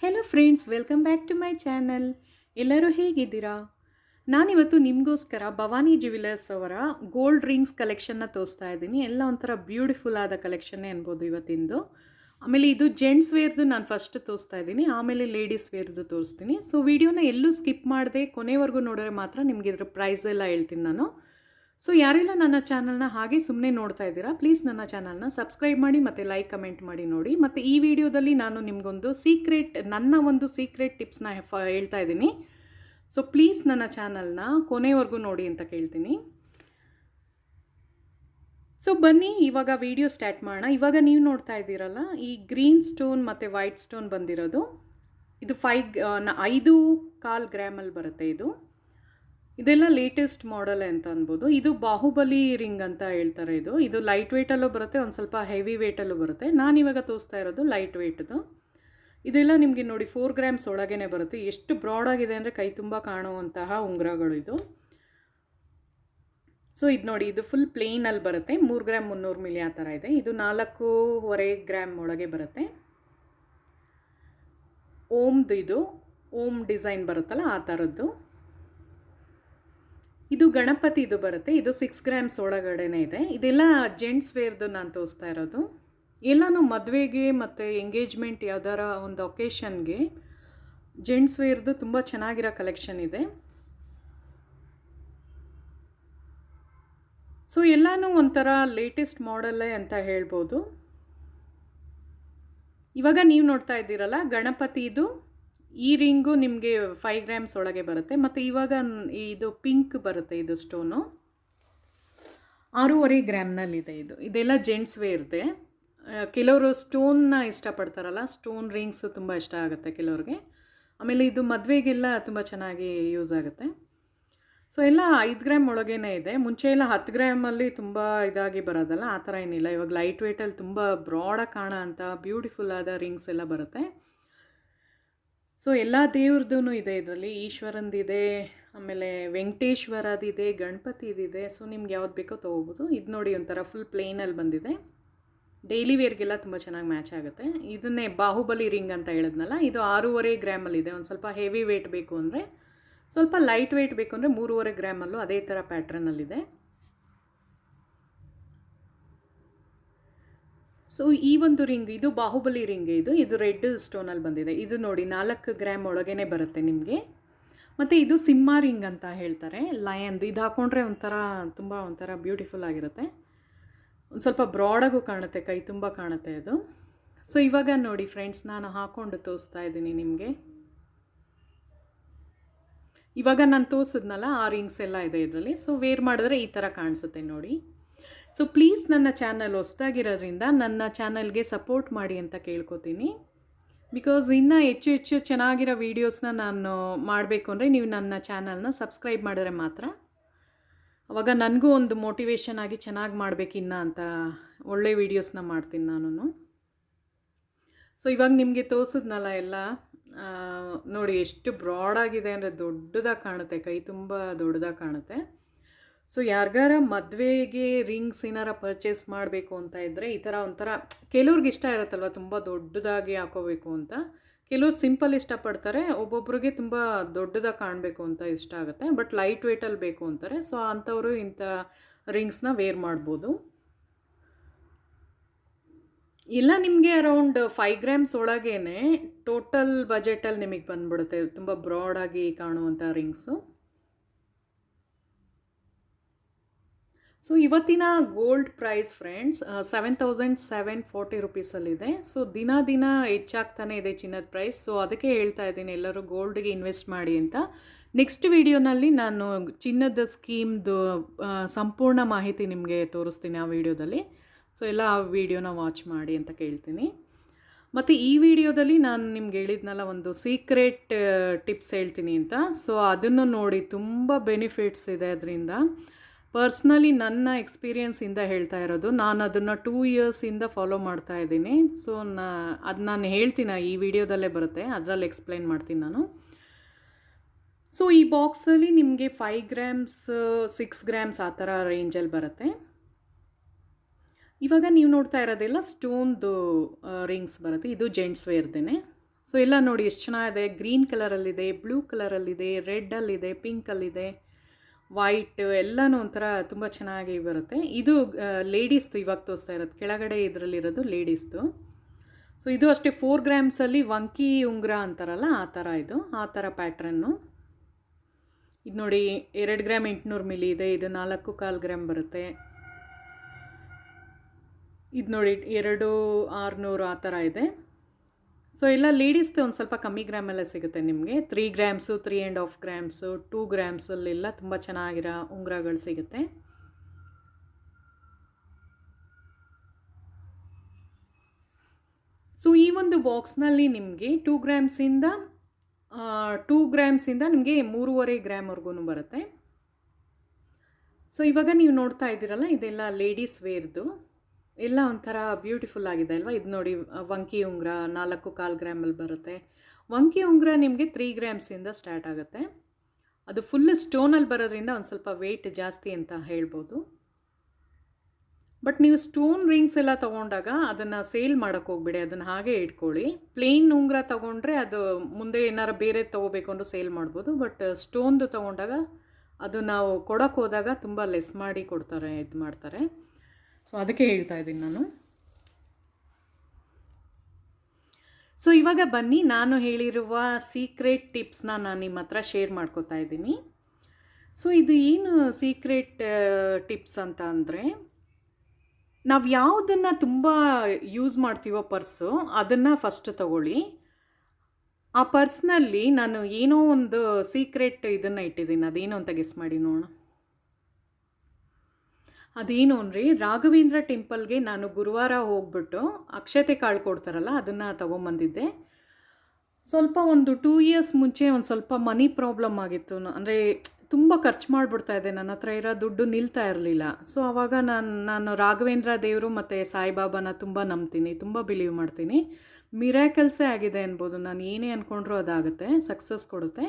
Hello friends, welcome back to my channel. ಎಲ್ಲರೂ ಹೇಗಿದ್ದೀರಾ? ನಾನಿವತ್ತು ನಿಮಗೋಸ್ಕರ ಭವಾನಿ ಜ್ಯುವೆಲರ್ಸ್ ಅವರ ಗೋಲ್ಡ್ ರಿಂಗ್ಸ್ ಕಲೆಕ್ಷನ್ನ ತೋರಿಸ್ತಾ ಇದ್ದೀನಿ. ಎಲ್ಲ ಒಂಥರ ಬ್ಯೂಟಿಫುಲ್ ಆದ ಕಲೆಕ್ಷನ್ನೇ ಅನ್ಬೋದು ಇವತ್ತಿಂದು. ಆಮೇಲೆ ಇದು ಜೆಂಟ್ಸ್ ವೇರ್ದು ನಾನು ಫಸ್ಟ್ ತೋರಿಸ್ತಾ ಇದ್ದೀನಿ, ಆಮೇಲೆ ಲೇಡೀಸ್ ವೇರ್ದು ತೋರಿಸ್ತೀನಿ. ಸೊ ವಿಡಿಯೋನ ಎಲ್ಲೂ ಸ್ಕಿಪ್ ಮಾಡದೆ ಕೊನೆವರೆಗೂ ನೋಡಿದ್ರೆ ಮಾತ್ರ ನಿಮಗೆ ಇದ್ರ ಪ್ರೈಸ್ ಎಲ್ಲ ಹೇಳ್ತೀನಿ ನಾನು. ಸೊ ಯಾರೆಲ್ಲ ನನ್ನ ಚಾನಲ್ನ ಹಾಗೆ ಸುಮ್ಮನೆ ನೋಡ್ತಾ ಇದ್ದೀರಾ, ಪ್ಲೀಸ್ ನನ್ನ ಚಾನಲ್ನ ಸಬ್ಸ್ಕ್ರೈಬ್ ಮಾಡಿ ಮತ್ತು ಲೈಕ್ ಕಮೆಂಟ್ ಮಾಡಿ ನೋಡಿ. ಮತ್ತು ಈ ವಿಡಿಯೋದಲ್ಲಿ ನಾನು ನಿಮಗೊಂದು ನನ್ನ ಒಂದು ಸೀಕ್ರೆಟ್ ಟಿಪ್ಸ್ನ ಹೇಳ್ತಾ ಇದ್ದೀನಿ. ಸೊ ಪ್ಲೀಸ್ ನನ್ನ ಚಾನಲ್ನ ಕೊನೆವರೆಗೂ ನೋಡಿ ಅಂತ ಕೇಳ್ತೀನಿ. ಸೊ ಬನ್ನಿ ಇವಾಗ ವಿಡಿಯೋ ಸ್ಟಾರ್ಟ್ ಮಾಡೋಣ. ಇವಾಗ ನೀವು ನೋಡ್ತಾ ಇದ್ದೀರಲ್ಲ, ಈ ಗ್ರೀನ್ ಸ್ಟೋನ್ ಮತ್ತು ವೈಟ್ ಸ್ಟೋನ್ ಬಂದಿರೋದು, ಇದು 5.25 ಗ್ರಾಮಲ್ಲಿ ಬರುತ್ತೆ. ಇದೆಲ್ಲ ಲೇಟೆಸ್ಟ್ ಮಾಡೆಲ್ ಅಂತ ಅನ್ಬೋದು. ಇದು ಬಾಹುಬಲಿ ರಿಂಗ್ ಅಂತ ಹೇಳ್ತಾರೆ. ಇದು ಲೈಟ್ ವೇಟಲ್ಲೂ ಬರುತ್ತೆ, ಒಂದು ಸ್ವಲ್ಪ ಹೆವಿ ವೇಟಲ್ಲೂ ಬರುತ್ತೆ. ನಾನಿವಾಗ ತೋರಿಸ್ತಾ ಇರೋದು ಲೈಟ್ ವೇಟ್ದು. ಇದೆಲ್ಲ ನಿಮಗೆ ನೋಡಿ 4 ಗ್ರಾಮ್ಸ್ ಒಳಗೇ ಬರುತ್ತೆ. ಎಷ್ಟು ಬ್ರಾಡಾಗಿದೆ ಅಂದರೆ ಕೈ ತುಂಬ ಕಾಣುವಂತಹ ಉಂಗುರಗಳು ಇದು. ಸೊ ಇದು ನೋಡಿ, ಇದು ಫುಲ್ ಪ್ಲೇನಲ್ಲಿ ಬರುತ್ತೆ. 3 ಗ್ರಾಮ್ 300 ಮಿಲಿ ಆ ಥರ ಇದೆ. ಇದು 4.25 ಗ್ರಾಮ್ ಒಳಗೆ ಬರುತ್ತೆ. ಓಮ್ ಡಿಸೈನ್ ಬರುತ್ತಲ್ಲ ಆ ಥರದ್ದು. ಇದು ಗಣಪತಿ ಇದು ಬರುತ್ತೆ. ಇದು 6 ಗ್ರಾಮ್ಸ್ ಒಳಗಡೆನೇ ಇದೆ. ಇದೆಲ್ಲ ಜೆಂಟ್ಸ್ ವೇರ್ದು ನಾನು ತೋರಿಸ್ತಾ ಇರೋದು. ಎಲ್ಲನೂ ಮದುವೆಗೆ ಮತ್ತು ಎಂಗೇಜ್ಮೆಂಟ್ ಯಾವ್ದಾರ ಒಂದು ಒಕೇಶನ್ಗೆ ಜೆಂಟ್ಸ್ ವೇರ್ದು ತುಂಬ ಚೆನ್ನಾಗಿರೋ ಕಲೆಕ್ಷನ್ ಇದೆ. ಸೊ ಎಲ್ಲನೂ ಒಂಥರ ಲೇಟೆಸ್ಟ್ ಮಾಡೆಲ್ಲೇ ಅಂತ ಹೇಳ್ಬೋದು. ಇವಾಗ ನೀವು ನೋಡ್ತಾ ಇದ್ದೀರಲ್ಲ, ಗಣಪತಿ ಈ ರಿಂಗು ನಿಮಗೆ 5 ಗ್ರಾಮ್ಸ್ ಒಳಗೆ ಬರುತ್ತೆ. ಮತ್ತು ಇವಾಗ ಇದು ಪಿಂಕ್ ಬರುತ್ತೆ, ಇದು ಸ್ಟೋನು 6.25 ಗ್ರಾಮ್ನಲ್ಲಿದೆ. ಇದೆಲ್ಲ ಜೆಂಟ್ಸ್ ವೇರ್ದೆ. ಕೆಲವರು ಸ್ಟೋನ್ನ ಇಷ್ಟಪಡ್ತಾರಲ್ಲ, ಸ್ಟೋನ್ ರಿಂಗ್ಸ್ ತುಂಬ ಇಷ್ಟ ಆಗುತ್ತೆ ಕೆಲವ್ರಿಗೆ. ಆಮೇಲೆ ಇದು ಮದುವೆಗೆಲ್ಲ ತುಂಬ ಚೆನ್ನಾಗಿ ಯೂಸ್ ಆಗುತ್ತೆ. ಸೊ ಎಲ್ಲ 5 ಗ್ರಾಮ್ ಒಳಗೇ ಇದೆ. ಮುಂಚೆ ಎಲ್ಲ 10 ಗ್ರಾಮಲ್ಲಿ ತುಂಬ ಇದಾಗಿ ಬರೋದಲ್ಲ, ಆ ಥರ ಏನಿಲ್ಲ. ಇವಾಗ ಲೈಟ್ ವೇಟಲ್ಲಿ ತುಂಬ ಬ್ರಾಡಾಗಿ ಕಾಣೋ ಅಂಥ ಬ್ಯೂಟಿಫುಲ್ ಆದ ರಿಂಗ್ಸ್ ಎಲ್ಲ ಬರುತ್ತೆ. ಸೊ ಎಲ್ಲ ದೇವ್ರದ್ದು ಇದೆ ಇದರಲ್ಲಿ. ಈಶ್ವರಂದಿದೆ, ಆಮೇಲೆ ವೆಂಕಟೇಶ್ವರದಿದೆ, ಗಣಪತಿದಿದೆ. ಸೊ ನಿಮ್ಗೆ ಯಾವ್ದು ಬೇಕೋ ತೊಗೋಬೋದು. ಇದು ನೋಡಿ ಒಂಥರ ಫುಲ್ ಪ್ಲೇನಲ್ಲಿ ಬಂದಿದೆ. ಡೈಲಿ ವೇರ್ಗೆಲ್ಲ ತುಂಬ ಚೆನ್ನಾಗಿ ಮ್ಯಾಚ್ ಆಗುತ್ತೆ. ಇದನ್ನೇ ಬಾಹುಬಲಿ ರಿಂಗ್ ಅಂತ ಹೇಳಿದ್ನಲ್ಲ, ಇದು 6.25 ಗ್ರಾಮಲ್ಲಿದೆ. ಒಂದು ಸ್ವಲ್ಪ ಹೆವಿ ವೇಟ್ ಬೇಕು ಅಂದರೆ, ಸ್ವಲ್ಪ ಲೈಟ್ ವೇಟ್ ಬೇಕು ಅಂದರೆ 3.25 ಗ್ರಾಮಲ್ಲೂ ಅದೇ ಥರ ಪ್ಯಾಟ್ರನಲ್ಲಿದೆ. ಸೊ ಈ ಒಂದು ರಿಂಗ್, ಇದು ಬಾಹುಬಲಿ ರಿಂಗ್. ಇದು ರೆಡ್ ಸ್ಟೋನಲ್ಲಿ ಬಂದಿದೆ. ಇದು ನೋಡಿ 4 ಗ್ರಾಮ್ ಒಳಗೇ ಬರುತ್ತೆ ನಿಮಗೆ. ಮತ್ತು ಇದು ಸಿಂಹ ರಿಂಗ್ ಅಂತ ಹೇಳ್ತಾರೆ, ಲಯನ್ದು. ಇದು ಹಾಕ್ಕೊಂಡ್ರೆ ಒಂಥರ ಬ್ಯೂಟಿಫುಲ್ ಆಗಿರುತ್ತೆ. ಒಂದು ಸ್ವಲ್ಪ ಬ್ರಾಡಾಗೂ ಕಾಣುತ್ತೆ, ಕೈ ತುಂಬ ಕಾಣುತ್ತೆ ಅದು. ಸೊ ಇವಾಗ ನೋಡಿ ಫ್ರೆಂಡ್ಸ್, ನಾನು ಹಾಕ್ಕೊಂಡು ತೋರಿಸ್ತಾ ಇದ್ದೀನಿ ನಿಮಗೆ. ಇವಾಗ ನಾನು ತೋರಿಸಿದ್ನಲ್ಲ, ಆ ರಿಂಗ್ಸ್ ಎಲ್ಲ ಇದೆ ಇದರಲ್ಲಿ. ಸೊ ವೇರ್ ಮಾಡಿದ್ರೆ ಈ ಥರ ಕಾಣಿಸುತ್ತೆ ನೋಡಿ. ಸೊ ಪ್ಲೀಸ್ ನನ್ನ ಚಾನಲ್ ಹೊಸ್ದಾಗಿರೋದ್ರಿಂದ ನನ್ನ ಚಾನಲ್ಗೆ ಸಪೋರ್ಟ್ ಮಾಡಿ ಅಂತ ಕೇಳ್ಕೊತೀನಿ. ಬಿಕಾಸ್ ಇನ್ನೂ ಹೆಚ್ಚು ಚೆನ್ನಾಗಿರೋ ವೀಡಿಯೋಸ್ನ ನಾನು ಮಾಡಬೇಕು ಅಂದರೆ ನೀವು ನನ್ನ ಚಾನಲ್ನ ಸಬ್ಸ್ಕ್ರೈಬ್ ಮಾಡಿದ್ರೆ ಮಾತ್ರ. ಅವಾಗ ನನಗೂ ಒಂದು ಮೋಟಿವೇಶನ್ ಆಗಿ ಚೆನ್ನಾಗಿ ಮಾಡಬೇಕಿನ್ನ ಅಂತ ಒಳ್ಳೆ ವೀಡಿಯೋಸ್ನ ಮಾಡ್ತೀನಿ ನಾನು. ಸೊ ಇವಾಗ ನಿಮಗೆ ತೋರಿಸಿದ್ನಲ್ಲ ಎಲ್ಲ, ನೋಡಿ ಎಷ್ಟು ಬ್ರಾಡಾಗಿದೆ ಅಂದರೆ ದೊಡ್ಡದಾಗಿ ಕಾಣುತ್ತೆ, ಕೈ ತುಂಬ ದೊಡ್ಡದಾಗಿ ಕಾಣುತ್ತೆ. ಸೊ ಯಾರಿಗಾರ ಮದುವೆಗೆ ರಿಂಗ್ಸ್ ಏನಾರ ಪರ್ಚೇಸ್ ಮಾಡಬೇಕು ಅಂತ ಇದ್ದರೆ ಈ ಥರ ಒಂಥರ, ಕೆಲವ್ರಿಗೆ ಇಷ್ಟ ಇರುತ್ತಲ್ವ ತುಂಬ ದೊಡ್ಡದಾಗಿ ಹಾಕೋಬೇಕು ಅಂತ. ಕೆಲವ್ರು ಸಿಂಪಲ್ ಇಷ್ಟಪಡ್ತಾರೆ, ಒಬ್ಬೊಬ್ರಿಗೆ ತುಂಬ ದೊಡ್ಡದಾಗಿ ಕಾಣಬೇಕು ಅಂತ ಇಷ್ಟ ಆಗುತ್ತೆ, ಬಟ್ ಲೈಟ್ ವೇಟಲ್ಲಿ ಬೇಕು ಅಂತಾರೆ. ಸೊ ಅಂಥವರು ಇಂಥ ರಿಂಗ್ಸ್ನ ವೇರ್ ಮಾಡ್ಬೋದು. ಎಲ್ಲ ನಿಮಗೆ ಅರೌಂಡ್ 5 ಗ್ರಾಮ್ಸ್ ಒಳಗೇ ಟೋಟಲ್ ಬಜೆಟಲ್ಲಿ ನಿಮಗೆ ಬಂದ್ಬಿಡುತ್ತೆ, ತುಂಬ ಬ್ರಾಡಾಗಿ ಕಾಣುವಂಥ ರಿಂಗ್ಸು. ಸೊ ಇವತ್ತಿನ ಗೋಲ್ಡ್ ಪ್ರೈಸ್ ಫ್ರೆಂಡ್ಸ್ 7,740 ರುಪೀಸಲ್ಲಿದೆ. ಸೊ ದಿನ ಹೆಚ್ಚಾಗ್ತಾನೆ ಇದೆ ಚಿನ್ನದ ಪ್ರೈಸ್. ಸೊ ಅದಕ್ಕೆ ಹೇಳ್ತಾ ಇದ್ದೀನಿ, ಎಲ್ಲರೂ ಗೋಲ್ಡ್ಗೆ ಇನ್ವೆಸ್ಟ್ ಮಾಡಿ ಅಂತ. ನೆಕ್ಸ್ಟ್ ವಿಡಿಯೋನಲ್ಲಿ ನಾನು ಚಿನ್ನದ ಸ್ಕೀಮ್ದು ಸಂಪೂರ್ಣ ಮಾಹಿತಿ ನಿಮಗೆ ತೋರಿಸ್ತೀನಿ ಆ ವಿಡಿಯೋದಲ್ಲಿ. ಸೊ ಎಲ್ಲ ಆ ವಿಡಿಯೋನ ವಾಚ್ ಮಾಡಿ ಅಂತ ಕೇಳ್ತೀನಿ. ಮತ್ತು ಈ ವಿಡಿಯೋದಲ್ಲಿ ನಾನು ನಿಮ್ಗೆ ಹೇಳಿದ್ನಲ್ಲ, ಒಂದು ಸೀಕ್ರೆಟ್ ಟಿಪ್ಸ್ ಹೇಳ್ತೀನಿ ಅಂತ. ಸೊ ಅದನ್ನು ನೋಡಿ, ತುಂಬ ಬೆನಿಫಿಟ್ಸ್ ಇದೆ ಅದರಿಂದ. ಪರ್ಸ್ನಲಿ ನನ್ನ ಎಕ್ಸ್ಪೀರಿಯನ್ಸಿಂದ ಹೇಳ್ತಾ ಇರೋದು. ನಾನು ಅದನ್ನು 2 ಇಯರ್ಸಿಂದ ಫಾಲೋ ಮಾಡ್ತಾ ಇದ್ದೀನಿ. ಸೊ ಅದು ನಾನು ಹೇಳ್ತೀನಿ, ಈ ವಿಡಿಯೋದಲ್ಲೇ ಬರುತ್ತೆ, ಅದರಲ್ಲಿ ಎಕ್ಸ್ಪ್ಲೈನ್ ಮಾಡ್ತೀನಿ ನಾನು. ಸೊ ಈ ಬಾಕ್ಸಲ್ಲಿ ನಿಮಗೆ 5 ಗ್ರಾಮ್ಸ್ 6 ಗ್ರಾಮ್ಸ್ ಆ ಥರ ರೇಂಜಲ್ಲಿ ಬರುತ್ತೆ. ಇವಾಗ ನೀವು ನೋಡ್ತಾ ಇರೋದೆಲ್ಲ ಸ್ಟೋನ್ದು ರಿಂಗ್ಸ್ ಬರುತ್ತೆ. ಇದು ಜೆಂಟ್ಸ್ ವೇರ್ದೇನೆ. ಸೊ ಎಲ್ಲ ನೋಡಿ ಎಷ್ಟು ಚೆನ್ನಾಗಿದೆ. ಗ್ರೀನ್ ಕಲರಲ್ಲಿದೆ, ಬ್ಲೂ ಕಲರಲ್ಲಿದೆ, ರೆಡ್ಡಲ್ಲಿದೆ, ಪಿಂಕಲ್ಲಿದೆ, ವೈಟ್ ಎಲ್ಲನೂ ಒಂಥರ ತುಂಬ ಚೆನ್ನಾಗಿ ಬರುತ್ತೆ. ಇದು ಲೇಡೀಸ್ದು ಇವಾಗ ತೋರಿಸ್ತಾ ಇರೋದು, ಕೆಳಗಡೆ ಇದರಲ್ಲಿರೋದು ಲೇಡೀಸ್ದು. ಸೊ ಇದು ಅಷ್ಟೇ 4 ಗ್ರಾಮ್ಸಲ್ಲಿ ವಂಕಿ ಉಂಗುರ ಅಂತಾರಲ್ಲ ಆ ಥರ ಇದು, ಆ ಥರ ಪ್ಯಾಟ್ರನ್ನು. ಇದು ನೋಡಿ 2 ಗ್ರಾಮ್ 800 ಮಿಲಿ ಇದೆ, ಇದು 4.25 ಗ್ರಾಮ್ ಬರುತ್ತೆ. ಇದು ನೋಡಿ 2 600 ಆ ಥರ ಇದೆ. ಸೊ ಎಲ್ಲ ಲೇಡೀಸ್ದು ಒಂದು ಸ್ವಲ್ಪ ಕಮ್ಮಿ ಗ್ರಾಮಲ್ಲೇ ಸಿಗುತ್ತೆ ನಿಮಗೆ. 3 ಗ್ರಾಮ್ಸು, 3.5 ಗ್ರಾಮ್ಸು, 2 ಗ್ರಾಮ್ಸಲ್ಲೆಲ್ಲ ತುಂಬ ಚೆನ್ನಾಗಿರೋ ಉಂಗುರಗಳು ಸಿಗುತ್ತೆ. ಸೊ ಈ ಒಂದು ಬಾಕ್ಸ್ನಲ್ಲಿ ನಿಮಗೆ 2 ಗ್ರಾಮ್ಸಿಂದ ನಿಮಗೆ 3.5 ಗ್ರಾಮ್ವರೆಗೂ ಬರುತ್ತೆ. ಸೊ ಇವಾಗ ನೀವು ನೋಡ್ತಾ ಇದ್ದೀರಲ್ಲ, ಇದೆಲ್ಲ ಲೇಡೀಸ್ ವೇರ್ದು, ಎಲ್ಲ ಒಂಥರ ಬ್ಯೂಟಿಫುಲ್ ಆಗಿದೆ ಅಲ್ವಾ. ಇದು ನೋಡಿ ವಂಕಿ ಉಂಗುರ 4.25 ಗ್ರಾಮಲ್ಲಿ ಬರುತ್ತೆ. ವಂಕಿ ಉಂಗುರ ನಿಮಗೆ 3 ಗ್ರಾಮ್ಸಿಂದ ಸ್ಟಾರ್ಟ್ ಆಗುತ್ತೆ. ಅದು ಫುಲ್ ಸ್ಟೋನಲ್ಲಿ ಬರೋದ್ರಿಂದ ಒಂದು ಸ್ವಲ್ಪ ವೆಯ್ಟ್ ಜಾಸ್ತಿ ಅಂತ ಹೇಳ್ಬೋದು. ಬಟ್ ನೀವು ಸ್ಟೋನ್ ರಿಂಗ್ಸ್ ಎಲ್ಲ ತೊಗೊಂಡಾಗ ಅದನ್ನು ಸೇಲ್ ಮಾಡೋಕ್ಕೆ ಹೋಗ್ಬೇಡಿ, ಅದನ್ನು ಹಾಗೆ ಇಟ್ಕೊಳ್ಳಿ. ಪ್ಲೇನ್ ಉಂಗುರ ತೊಗೊಂಡ್ರೆ ಅದು ಮುಂದೆ ಏನಾರು ಬೇರೆ ತೊಗೋಬೇಕು ಅಂದರೂ ಸೇಲ್ ಮಾಡ್ಬೋದು. ಬಟ್ ಸ್ಟೋನ್ದು ತೊಗೊಂಡಾಗ ಅದು ನಾವು ಕೊಡೋಕ್ಕೆ ಹೋದಾಗ ತುಂಬ ಲೆಸ್ ಮಾಡಿ ಕೊಡ್ತಾರೆ, ಇದು ಮಾಡ್ತಾರೆ. ಸೊ ಅದಕ್ಕೆ ಹೇಳ್ತಾ ಇದ್ದೀನಿ ನಾನು. ಸೊ ಇವಾಗ ಬನ್ನಿ, ನಾನು ಹೇಳಿರುವ ಸೀಕ್ರೆಟ್ ಟಿಪ್ಸ್ನ ನಾನು ನಿಮ್ಮ ಹತ್ರ ಶೇರ್ ಮಾಡ್ಕೋತಾ ಇದ್ದೀನಿ. ಸೊ ಇದು ಏನು ಸೀಕ್ರೆಟ್ ಟಿಪ್ಸ್ ಅಂತ ಅಂದರೆ, ನಾವು ಯಾವುದನ್ನು ತುಂಬ ಯೂಸ್ ಮಾಡ್ತೀವೋ ಪರ್ಸು, ಅದನ್ನು ಫಸ್ಟ್ ತಗೊಳ್ಳಿ. ಆ ಪರ್ಸ್ನಲ್ಲಿ ನಾನು ಏನೋ ಒಂದು ಸೀಕ್ರೆಟ್ ಇದನ್ನು ಇಟ್ಟಿದ್ದೀನಿ, ಅದೇನು ಅಂತ ಗೆಸ್ ಮಾಡಿ ನೋಡೋಣ. ಅದೇನು ಅಂದರೆ, ರಾಘವೇಂದ್ರ ಟೆಂಪಲ್ಗೆ ನಾನು ಗುರುವಾರ ಹೋಗ್ಬಿಟ್ಟು ಅಕ್ಷತೆ ಕಾಳು ಕೊಡ್ತಾರಲ್ಲ ಅದನ್ನು ತೊಗೊಂಬಂದಿದ್ದೆ. ಸ್ವಲ್ಪ ಒಂದು 2 ಇಯರ್ಸ್ ಮುಂಚೆ ಒಂದು ಸ್ವಲ್ಪ ಮನಿ ಪ್ರಾಬ್ಲಮ್ ಆಗಿತ್ತು. ಅಂದರೆ ತುಂಬ ಖರ್ಚು ಮಾಡಿಬಿಡ್ತಾಯಿದ್ದೆ, ನನ್ನ ಹತ್ರ ಇರೋ ದುಡ್ಡು ನಿಲ್ತಾ ಇರಲಿಲ್ಲ. ಸೊ ಆವಾಗ ನಾನು ರಾಘವೇಂದ್ರ ದೇವರು ಮತ್ತು ಸಾಯಿಬಾಬಾನ ತುಂಬ ನಂಬ್ತೀನಿ, ತುಂಬ ಬಿಲೀವ್ ಮಾಡ್ತೀನಿ. ಮಿರಾಕಲ್ಸೇ ಆಗಿದೆ ಅನ್ಬೋದು, ನಾನು ಏನೇ ಅಂದ್ಕೊಂಡ್ರೂ ಅದಾಗುತ್ತೆ, ಸಕ್ಸಸ್ ಕೊಡುತ್ತೆ.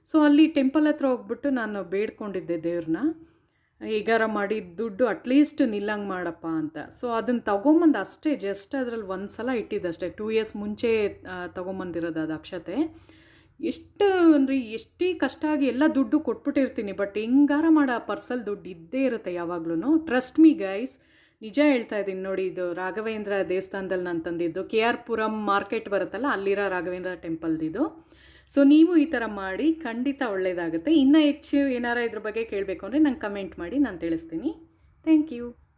ಸೊ ಅಲ್ಲಿ ಟೆಂಪಲ್ ಹತ್ರ ಹೋಗ್ಬಿಟ್ಟು ನಾನು ಬೇಡ್ಕೊಂಡಿದ್ದೆ ದೇವ್ರನ್ನ, ಹೇಗಾರ ಮಾಡಿ ದುಡ್ಡು ಅಟ್ಲೀಸ್ಟ್ ನಿಲ್ಲಂಗೆ ಮಾಡಪ್ಪ ಅಂತ. ಸೊ ಅದನ್ನು ತೊಗೊಂಬಂದು ಅಷ್ಟೇ, ಜಸ್ಟ್ ಅದರಲ್ಲಿ ಒಂದು ಸಲ ಇಟ್ಟಿದ್ದಷ್ಟೇ. 2 ಇಯರ್ಸ್ ಮುಂಚೆ ತೊಗೊಂಬಂದಿರೋದು ಅದು ಅಕ್ಷತೆ. ಎಷ್ಟು ಅಂದರೆ ಎಷ್ಟೇ ಕಷ್ಟ ಆಗಿ ಎಲ್ಲ ದುಡ್ಡು ಕೊಟ್ಬಿಟ್ಟಿರ್ತೀನಿ, ಬಟ್ ಹೆಂಗಾರ ಮಾಡೋ ಆ ಪರ್ಸಲ್ಲಿ ದುಡ್ಡು ಇದ್ದೇ ಇರುತ್ತೆ ಯಾವಾಗ್ಲೂ. ಟ್ರಸ್ಟ್ ಮೀ ಗೈಸ್, ನಿಜ ಹೇಳ್ತಾ ಇದ್ದೀನಿ ನೋಡಿ. ಇದು ರಾಘವೇಂದ್ರ ದೇವಸ್ಥಾನದಲ್ಲಿ ನಾನು ತಂದಿದ್ದು, KR ಪುರಂ ಮಾರ್ಕೆಟ್ ಬರುತ್ತಲ್ಲ ಅಲ್ಲಿರೋ ರಾಘವೇಂದ್ರ ಟೆಂಪಲ್ದಿದು. ಸೊ ನೀವು ಈ ಥರ ಮಾಡಿ, ಖಂಡಿತ ಒಳ್ಳೆಯದಾಗುತ್ತೆ. ಇನ್ನೂ ಹೆಚ್ಚು ಏನಾರ ಇದ್ರ ಬಗ್ಗೆ ಕೇಳಬೇಕು ಅಂದರೆ ನಂಗೆ ಕಮೆಂಟ್ ಮಾಡಿ, ನಾನು ತಿಳಿಸ್ತೀನಿ. Thank you.